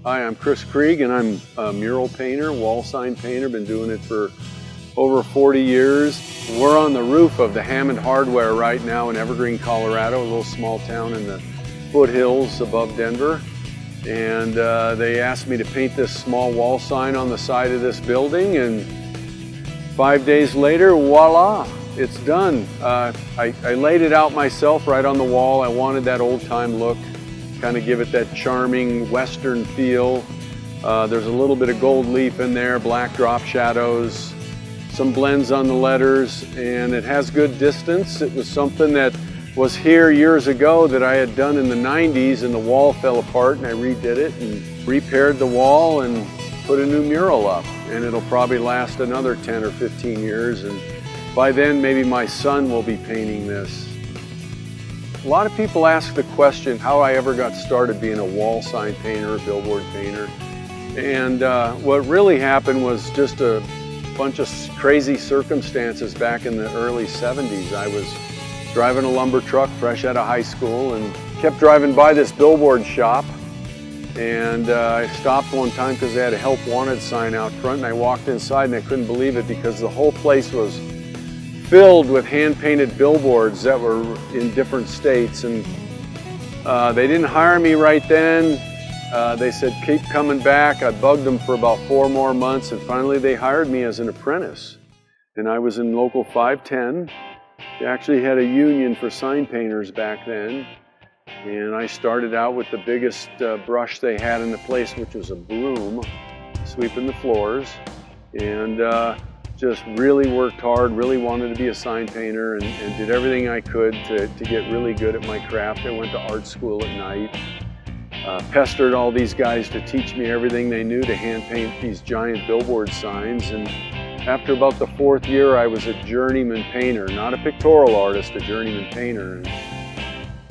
Hi, I'm Krieg, and I'm a mural painter, wall sign painter. Been doing it for over 40 years. We're on the roof of the Hammond Hardware right now in Evergreen, Colorado, a little small town in the foothills above Denver. And they asked me to paint this small wall sign on the side of this building, and 5 days later, voila, it's done. I laid it out myself right on the wall. I wanted that old-time look, kind of give it that charming Western feel. There's a little bit of gold leaf in there, black drop shadows, some blends on the letters, and it has good distance. It was something that was here years ago that I had done in the 90s, and the wall fell apart, and I redid it and repaired the wall and put a new mural up. And it'll probably last another 10 or 15 years, and by then maybe my son will be painting this. A lot of people ask the question how I ever got started being a wall sign painter, a billboard painter. And what really happened was just a bunch of crazy circumstances back in the early 70s. I was driving a lumber truck fresh out of high school and kept driving by this billboard shop. And I stopped one time because they had a help wanted sign out front, and I walked inside and I couldn't believe it because the whole place was filled with hand-painted billboards that were in different states. And they didn't hire me right then. They said, keep coming back. I bugged them for about 4 more months, and finally they hired me as an apprentice. And I was in local 510. They actually had a union for sign painters back then. And I started out with the biggest brush they had in the place, which was a broom, sweeping the floors. And just really worked hard, really wanted to be a sign painter, and did everything I could to get really good at my craft. I went to art school at night, pestered all these guys to teach me everything they knew to hand paint these giant billboard signs. And after about the 4th year, I was a journeyman painter, not a pictorial artist, a journeyman painter. And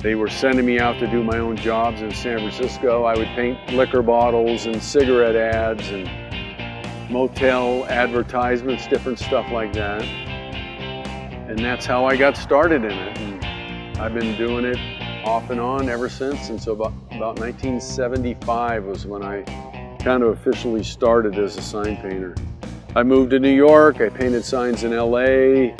they were sending me out to do my own jobs in San Francisco. I would paint liquor bottles and cigarette ads and motel advertisements, different stuff like that. And that's how I got started in it. And I've been doing it off and on ever since. And so about 1975 was when I kind of officially started as a sign painter. I moved to New York, I painted signs in LA.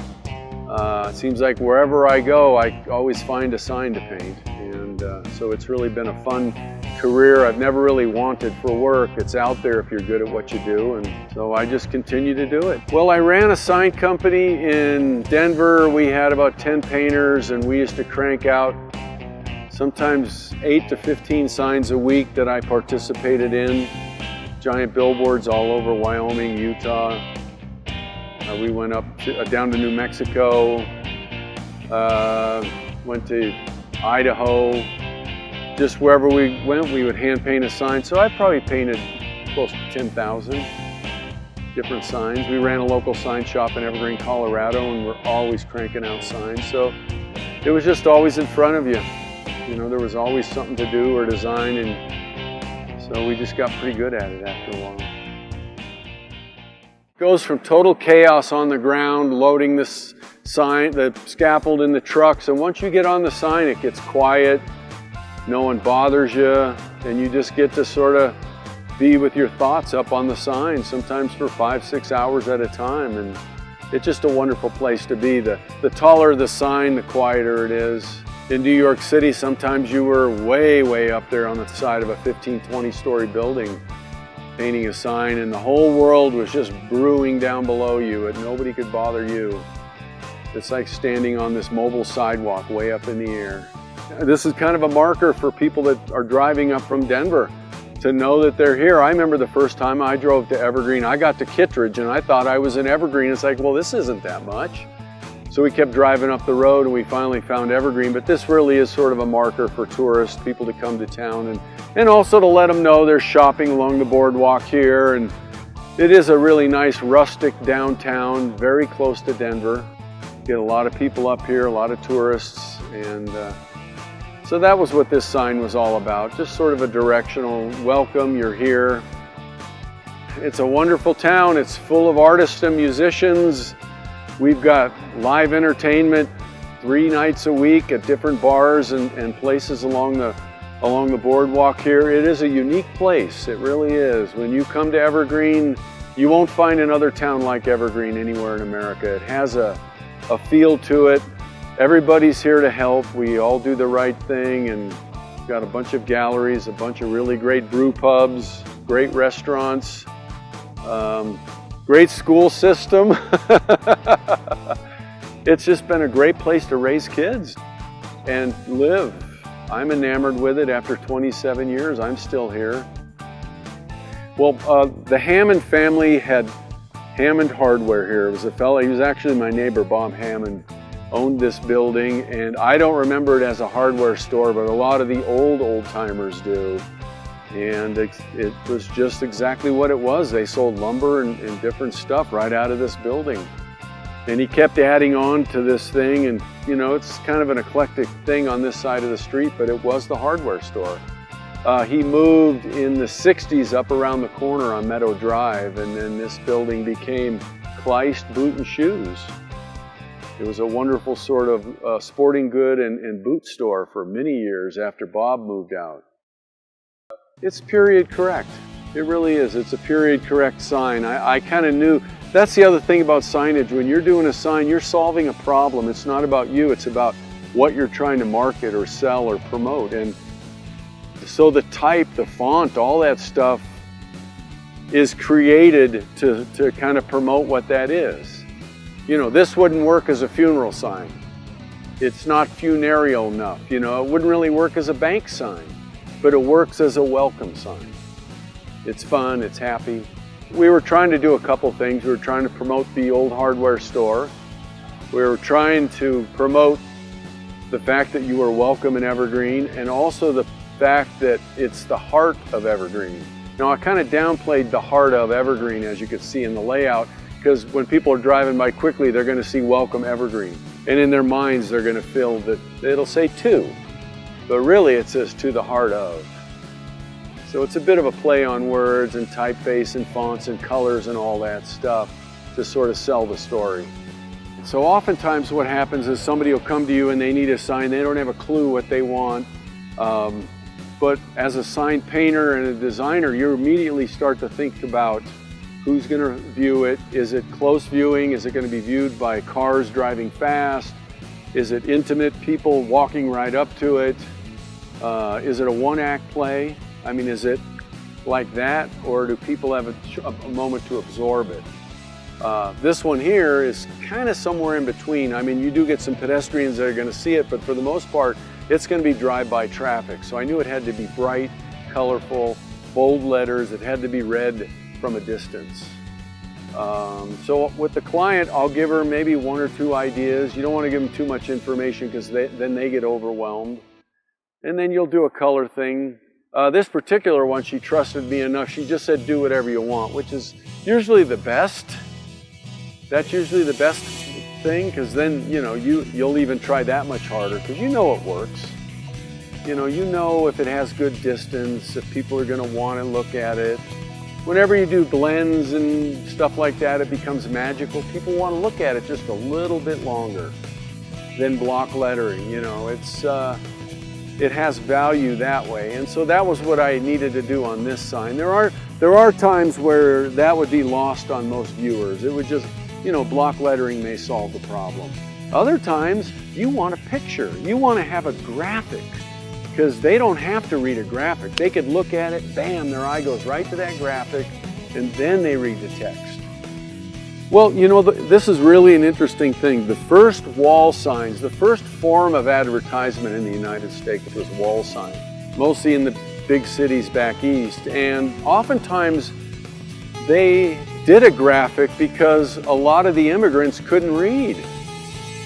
It seems like wherever I go, I always find a sign to paint. And so it's really been a fun career. I've never really wanted for work. It's out there if you're good at what you do, and so I just continue to do it. Well, I ran a sign company in Denver. We had about 10 painters, and we used to crank out sometimes 8 to 15 signs a week that I participated in. Giant billboards all over Wyoming, Utah. We went up down to New Mexico, went to Idaho. Just wherever we went, we would hand paint a sign. So I probably painted close to 10,000 different signs. We ran a local sign shop in Evergreen, Colorado, and we're always cranking out signs. So it was just always in front of you. You know, there was always something to do or design, and so we just got pretty good at it after a while. It goes from total chaos on the ground, loading this sign, the scaffold in the trucks, and once you get on the sign, it gets quiet. No one bothers you, and you just get to sort of be with your thoughts up on the sign, sometimes for 5-6 hours at a time, and it's just a wonderful place to be. The taller the sign, the quieter it is. In New York City, sometimes you were way up there on the side of a 15-20 story building painting a sign, and the whole world was just brewing down below you, and nobody could bother you. It's like standing on this mobile sidewalk way up in the air. This is kind of a marker for people that are driving up from Denver to know that they're here. I remember the first time I drove to Evergreen, I got to Kittredge and I thought I was in Evergreen. It's like, well, this isn't that much. So we kept driving up the road and we finally found Evergreen, but this really is sort of a marker for tourists, people to come to town, and also to let them know they're shopping along the boardwalk here. And it is a really nice rustic downtown, very close to Denver. Get a lot of people up here, a lot of tourists, and so that was what this sign was all about, just sort of a directional welcome, you're here. It's a wonderful town, it's full of artists and musicians. We've got live entertainment 3 nights a week at different bars and places along the along the boardwalk here. It is a unique place, it really is. When you come to Evergreen, you won't find another town like Evergreen anywhere in America. It has a feel to it. Everybody's here to help. We all do the right thing, and we've got a bunch of galleries, a bunch of really great brew pubs, great restaurants, great school system. It's just been a great place to raise kids and live. I'm enamored with it. After 27 years, I'm still here. Well, the Hammond family had Hammond Hardware here. It was a fellow, he was actually my neighbor, Bob Hammond, owned this building, and I don't remember it as a hardware store, but a lot of the old-timers do. And it was just exactly what it was. They sold lumber and different stuff right out of this building. And he kept adding on to this thing, and you know, it's kind of an eclectic thing on this side of the street, but it was the hardware store. He moved in the 60s up around the corner on Meadow Drive, and then this building became Kleist Boot and Shoes. It was a wonderful sort of sporting good and boot store for many years after Bob moved out. It's period correct. It really is. It's a period correct sign. I kind of knew. That's the other thing about signage. When you're doing a sign, you're solving a problem. It's not about you, it's about what you're trying to market or sell or promote. And so the type, the font, all that stuff is created to kind of promote what that is. You know, this wouldn't work as a funeral sign. It's not funereal enough. You know, it wouldn't really work as a bank sign, but it works as a welcome sign. It's fun, it's happy. We were trying to do a couple things. We were trying to promote the old hardware store. We were trying to promote the fact that you are welcome in Evergreen, and also the fact that it's the heart of Evergreen. Now, I kind of downplayed the heart of Evergreen, as you could see in the layout, because when people are driving by quickly, they're going to see Welcome Evergreen. And in their minds, they're going to feel that it'll say to, but really it says to the heart of. So it's a bit of a play on words and typeface and fonts and colors and all that stuff to sort of sell the story. So oftentimes what happens is somebody will come to you and they need a sign. They don't have a clue what they want. But as a sign painter and a designer, you immediately start to think about who's going to view it. Is it close viewing? Is it going to be viewed by cars driving fast? Is it intimate people walking right up to it? Is it a one-act play? I mean, is it like that, or do people have a moment to absorb it? This one here is kind of somewhere in between. I mean, you do get some pedestrians that are going to see it, but for the most part, it's going to be drive-by traffic. So I knew it had to be bright, colorful, bold letters. It had to be read from a distance. So with the client, I'll give her maybe one or two ideas. You don't want to give them too much information because then they get overwhelmed. And then you'll do a color thing. This particular one, she trusted me enough. She just said, do whatever you want, which is usually the best. That's usually the best thing, because then, you know, you'll even try that much harder because you know it works. You know if it has good distance, if people are going to want to look at it. Whenever you do blends and stuff like that, it becomes magical. People want to look at it just a little bit longer than block lettering. You know, it has value that way. And so that was what I needed to do on this sign. There are times where that would be lost on most viewers. It would just, you know, block lettering may solve the problem. Other times you want a picture. You want to have a graphic, because they don't have to read a graphic. They could look at it, bam, their eye goes right to that graphic, and then they read the text. Well, you know, this is really an interesting thing. The first wall signs, the first form of advertisement in the United States was wall sign, mostly in the big cities back east. And oftentimes they did a graphic because a lot of the immigrants couldn't read,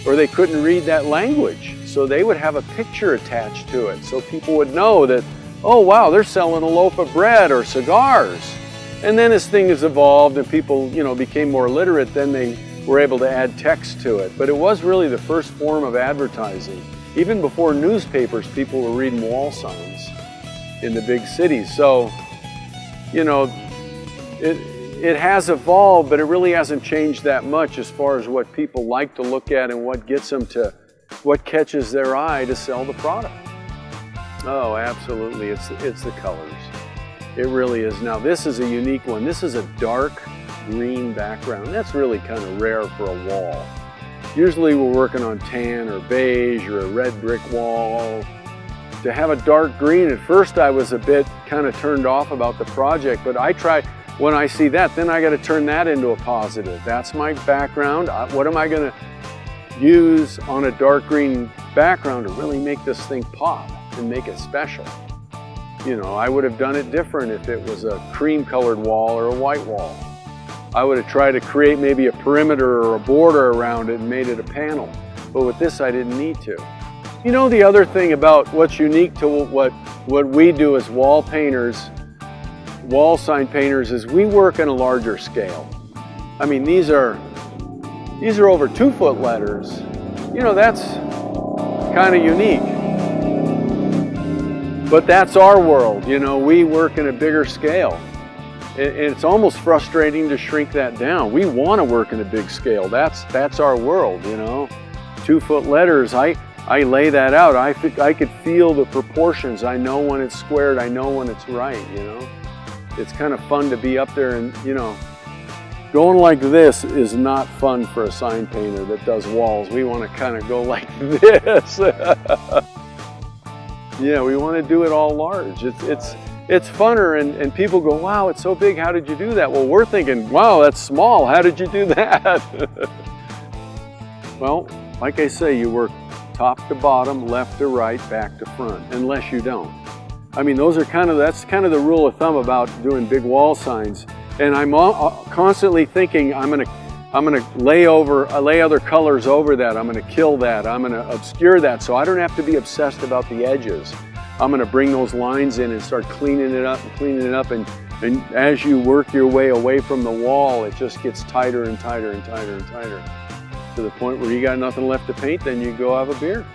or they couldn't read that language. So they would have a picture attached to it, so people would know that, oh wow, they're selling a loaf of bread or cigars. And then as things evolved and people, you know, became more literate, then they were able to add text to it. But it was really the first form of advertising. Even before newspapers, people were reading wall signs in the big cities. So, you know, it has evolved, but it really hasn't changed that much as far as what people like to look at and what gets them to, what catches their eye to sell the product. Oh, absolutely. It's the colors. It really is. Now this is a unique one. This is a dark green background. That's really kind of rare for a wall. Usually we're working on tan or beige or a red brick wall. To have a dark green, at first I was a bit kind of turned off about the project, but I try, when I see that, then I got to turn that into a positive. That's my background. What am I going to use on a dark green background to really make this thing pop and make it special? You know, I would have done it different if it was a cream colored wall or a white wall. I would have tried to create maybe a perimeter or a border around it and made it a panel. But with this, I didn't need to. You know, the other thing about what's unique to what we do as wall painters, wall sign painters, is we work in a larger scale. I mean, these are over 2-foot letters. You know, that's kind of unique. But that's our world, you know, we work in a bigger scale. And it's almost frustrating to shrink that down. We want to work in a big scale. That's our world, you know. 2-foot letters, I lay that out. I could feel the proportions. I know when it's squared. I know when it's right, you know. It's kind of fun to be up there and, you know, going like this is not fun for a sign painter that does walls. We want to kind of go like this. Yeah, we want to do it all large. It's funner, and people go, wow, it's so big, how did you do that? Well, we're thinking, wow, that's small, how did you do that? Well, like I say, you work top to bottom, left to right, back to front, unless you don't. I mean, that's kind of the rule of thumb about doing big wall signs. And I'm constantly thinking, I'm gonna lay other colors over that. I'm gonna kill that. I'm gonna obscure that, so I don't have to be obsessed about the edges. I'm gonna bring those lines in and start cleaning it up, and as you work your way away from the wall, it just gets tighter and tighter and tighter and tighter, to the point where you got nothing left to paint, then you go have a beer.